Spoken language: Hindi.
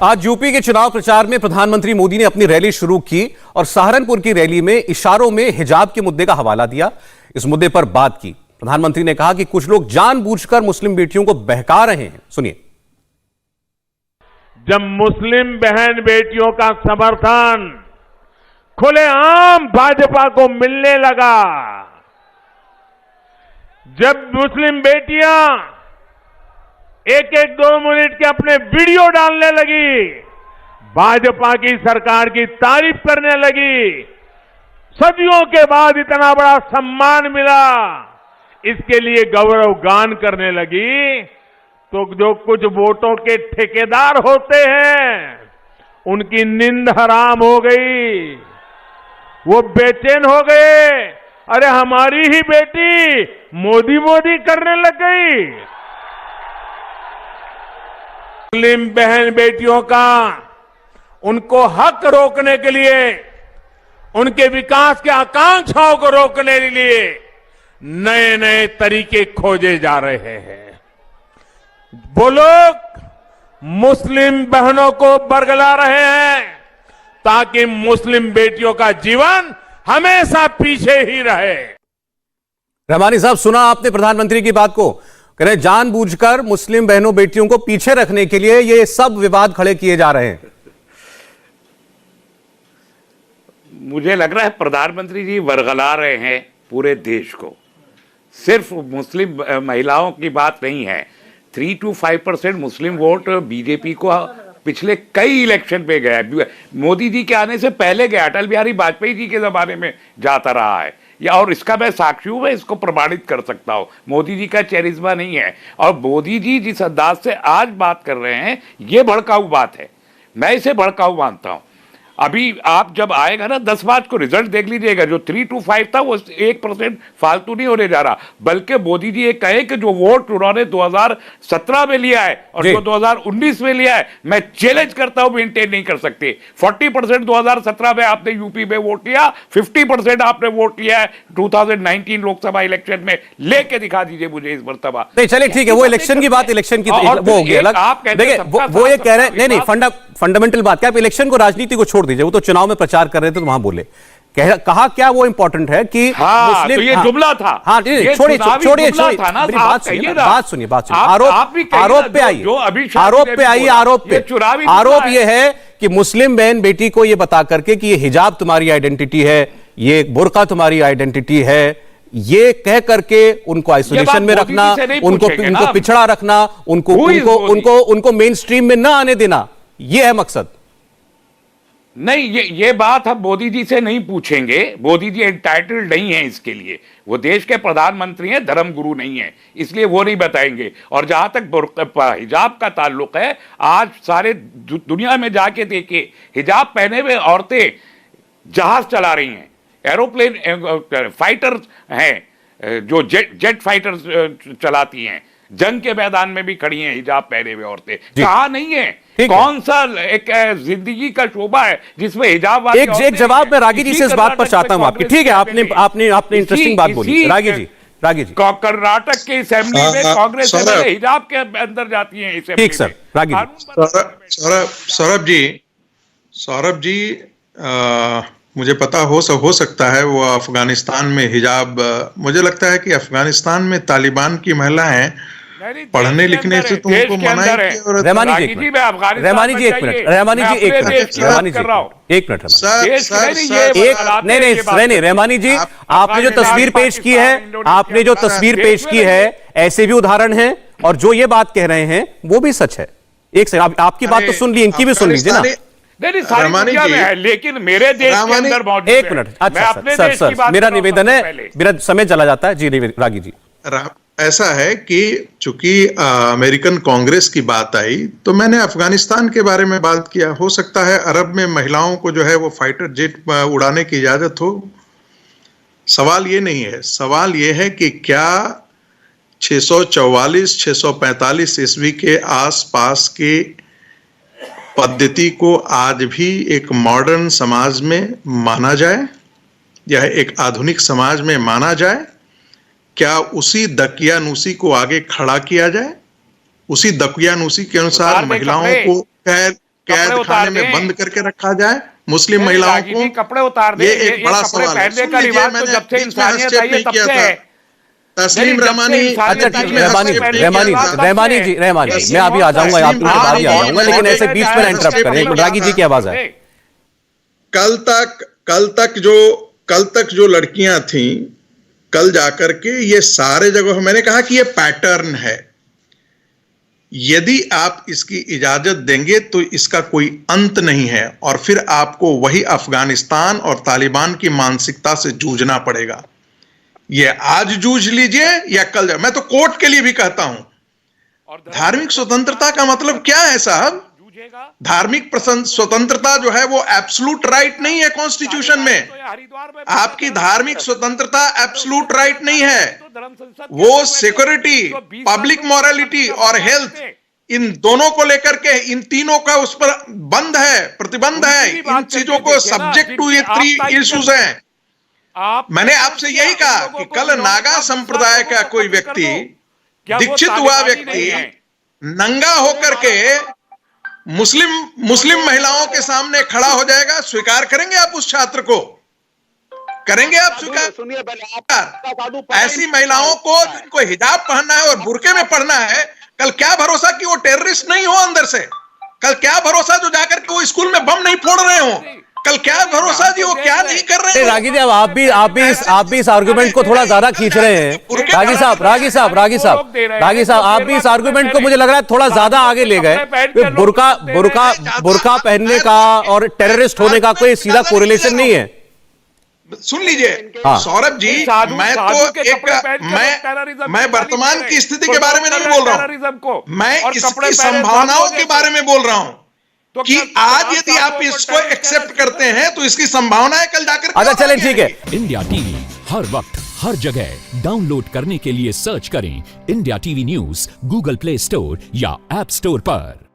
आज यूपी के चुनाव प्रचार में प्रधानमंत्री मोदी ने अपनी रैली शुरू की और सहारनपुर की रैली में इशारों में हिजाब के मुद्दे का हवाला दिया। इस मुद्दे पर बात की। प्रधानमंत्री ने कहा कि कुछ लोग जानबूझकर मुस्लिम बेटियों को बहका रहे हैं। सुनिए। जब मुस्लिम बहन बेटियों का समर्थन खुलेआम भाजपा को मिलने लगा, जब मुस्लिम बेटियां एक एक 2 मिनट के अपने वीडियो डालने लगी, भाजपा की सरकार की तारीफ करने लगी, सदियों के बाद इतना बड़ा सम्मान मिला, इसके लिए गौरव गान करने लगी, तो जो कुछ वोटों के ठेकेदार होते हैं उनकी नींद हराम हो गई। वो बेचैन हो गए। अरे हमारी ही बेटी मोदी मोदी करने लग गई। मुस्लिम बहन बेटियों का उनको हक रोकने के लिए, उनके विकास के आकांक्षाओं को रोकने के लिए नए नए तरीके खोजे जा रहे हैं। वो लोग मुस्लिम बहनों को बरगला रहे हैं ताकि मुस्लिम बेटियों का जीवन हमेशा पीछे ही रहे। रहमानी साहब, सुना आपने प्रधानमंत्री की बात को? कह रहे जानबूझकर मुस्लिम बहनों बेटियों को पीछे रखने के लिए ये सब विवाद खड़े किए जा रहे हैं। मुझे लग रहा है प्रधानमंत्री जी वर्गला रहे हैं पूरे देश को। सिर्फ मुस्लिम महिलाओं की बात नहीं है। 3 to 5% मुस्लिम वोट बीजेपी को पिछले कई इलेक्शन पे गया। मोदी जी के आने से पहले गया, अटल बिहारी वाजपेयी जी के जमाने में जाता रहा है। या और इसका मैं साक्षी हूं, मैं इसको प्रमाणित कर सकता हूं। मोदी जी का चेरिज्मा नहीं है। और मोदी जी जिस अंदाज से आज बात कर रहे हैं, ये भड़काऊ बात है। मैं इसे भड़काऊ मानता हूं। अभी आप जब आएगा ना 10 मार्च को रिजल्ट देख लीजिएगा, जो 3 to 5 था वो 1% फालतू नहीं होने जा रहा। बल्कि मोदी जी ये कहे कि जो वोट उन्होंने 2017 में लिया है और जो 2019 में लिया है, मैं चैलेंज करता हूं मेंटेन नहीं कर सकते। 40% 2017 में आपने यूपी में वोट लिया, 50% आपने वोट लिया है 2019 लोकसभा इलेक्शन में। लेके दिखा दीजिए मुझे इस मर्तबा। नहीं चलिए ठीक है, वो इलेक्शन की बात, इलेक्शन की वो हो गया अलग। देखिए वो ये कह रहे हैं, नहीं फंडामेंटल बात क्या, आप इलेक्शन को राजनीति को छोड़ दीजिए। वो तो चुनाव में प्रचार कर रहे थे तो वहां बोले, कहा क्या वो इंपॉर्टेंट है कि मुस्लिम, तो ये जुमला था। हाँ छोड़िए बात सुनिए आरोप ये है कि मुस्लिम बहन बेटी को ये बता करके कि ये हिजाब तुम्हारी आइडेंटिटी है, ये बुर्का तुम्हारी आइडेंटिटी है, ये कह करके उनको आइसोलेशन में रखना, उनको पिछड़ा रखना, उनको मेन स्ट्रीम में ना आने देना, ये है मकसद। नहीं, ये बात हम मोदी जी से नहीं पूछेंगे। मोदी जी एंटाइटल्ड नहीं है इसके लिए। वो देश के प्रधानमंत्री हैं, धर्म गुरु नहीं है, इसलिए वो नहीं बताएंगे। और जहां तक हिजाब का ताल्लुक है, आज सारे दुनिया में जाके देखिए, हिजाब पहने हुए औरतें जहाज चला रही हैं, एरोप्लेन फाइटर हैं, जो जेट फाइटर चलाती हैं, जंग के मैदान में भी खड़ी हैं हिजाब पहने हुए औरतें। कहा नहीं है कौन सा एक जिंदगी का शोभा है जिसमें हिजाब वाली एक जवाब मैं रागी जी से इस बात पर चाहता हूं आपकी। ठीक है, आपने इंटरेस्टिंग बात बोली रागी जी। कर्नाटक के असेंबली में कांग्रेस हिजाब के अंदर जाती है। ठीक सर, रागी जी। सौरभ जी, मुझे पता हो सकता है वो अफगानिस्तान में हिजाब, मुझे लगता है कि अफगानिस्तान में तालिबान की महिलाएं पढ़ने लिखने से तुमको मना है। रहमानी जी एक मिनट, रहमानी जी, आपने जो तस्वीर पेश की है, ऐसे भी उदाहरण हैं और जो ये बात कह रहे हैं वो भी सच है। एक सेकंड, आपकी बात तो सुन ली, इनकी भी सुन लीजिए ना। है, लेकिन मेरे देश के अंदर मौजूद है। एक मिनट, अच्छा सर, मेरा निवेदन है, मेरा समय चला जाता है जी। रागी जी, ऐसा है कि चूंकि अमेरिकन कांग्रेस की बात आई तो मैंने अफगानिस्तान के बारे में बात किया। हो सकता है अरब में महिलाओं को जो है वो फाइटर जेट उड़ाने की इजाजत हो। सवाल ये नहीं है, सवाल ये है कि क्या 645 ईस्वी के आसपास के पद्धति को आज भी एक मॉडर्न समाज में माना जाए या एक आधुनिक समाज में माना जाए? क्या उसी दकियानूसी को आगे खड़ा किया जाए? उसी दकियानूसी के अनुसार महिलाओं को खैर कैद खाने में बंद करके रखा जाए मुस्लिम महिलाओं को? कपड़े उतार ये एक बड़ा सवाल है। सुन लीजिए, मैंने बीच में हस्तक्षेप नहीं किया था। तस्लीम रहमानी, अच्छा ठीक, रहमानी जी, मैं अभी आ जाऊंगा, आपके बाद ही आ जाऊंगा, लेकिन ऐसे बीच में इंटरप्ट करें। रागी जी की आवाज है। कल तक जो लड़कियां थीं, कल जाकर के ये सारे जगह मैंने कहा कि ये पैटर्न है। यदि आप इसकी इजाजत देंगे तो इसका कोई अंत नहीं है, और फिर आपको वही अफगानिस्तान और तालिबान की मानसिकता से जूझना पड़ेगा। ये आज जूझ लीजिए या कल मैं तो कोर्ट के लिए भी कहता हूं। धार्मिक स्वतंत्रता का मतलब क्या है साहब? धार्मिक स्वतंत्रता जो है वो एब्सोल्यूट राइट नहीं है कॉन्स्टिट्यूशन में। आपकी धार्मिक स्वतंत्रता एब्सोल्यूट राइट नहीं है। वो सिक्योरिटी, पब्लिक मॉरलिटी और हेल्थ, इन दोनों को लेकर के, इन तीनों का उस पर बंद है, प्रतिबंध है। इन चीजों को सब्जेक्ट टू ये 3 इश्यूज हैं। मैंने आपसे यही कहा कि कल नागा संप्रदाय का कोई व्यक्ति, दीक्षित हुआ व्यक्ति, नंगा होकर के मुस्लिम महिलाओं के सामने खड़ा हो जाएगा, स्वीकार करेंगे आप उस छात्र को? करेंगे आप स्वीकार? ऐसी महिलाओं को जिनको हिजाब पहनना है और बुर्के में पढ़ना है, कल क्या भरोसा कि वो टेररिस्ट नहीं हो अंदर से? कल क्या भरोसा जो जाकर के वो स्कूल में बम नहीं फोड़ रहे हो? कल क्या भरोसा जी वो क्या नहीं कर रहे हैं? रागी जी, अब आप भी इस आर्गुमेंट को थोड़ा ज्यादा खींच रहे हैं। रागी साहब, आप भी इस आर्गुमेंट को मुझे लग रहा है थोड़ा ज्यादा आगे ले गए। बुर्का पहनने का और टेररिस्ट होने का कोई सीधा कोरिलेशन नहीं है। सुन लीजिए सौरभ जी, मैं वर्तमान की स्थिति के बारे में नहीं बोल रहा हूं, मैं इसकी संभावनाओं के बारे में बोल रहा हूं कि आज यदि आप इसको एक्सेप्ट करते हैं तो इसकी संभावना है कल जाकर। अच्छा चलें, ठीक है। इंडिया टीवी हर वक्त हर जगह डाउनलोड करने के लिए सर्च करें India TV news Google play store या ऐप स्टोर पर।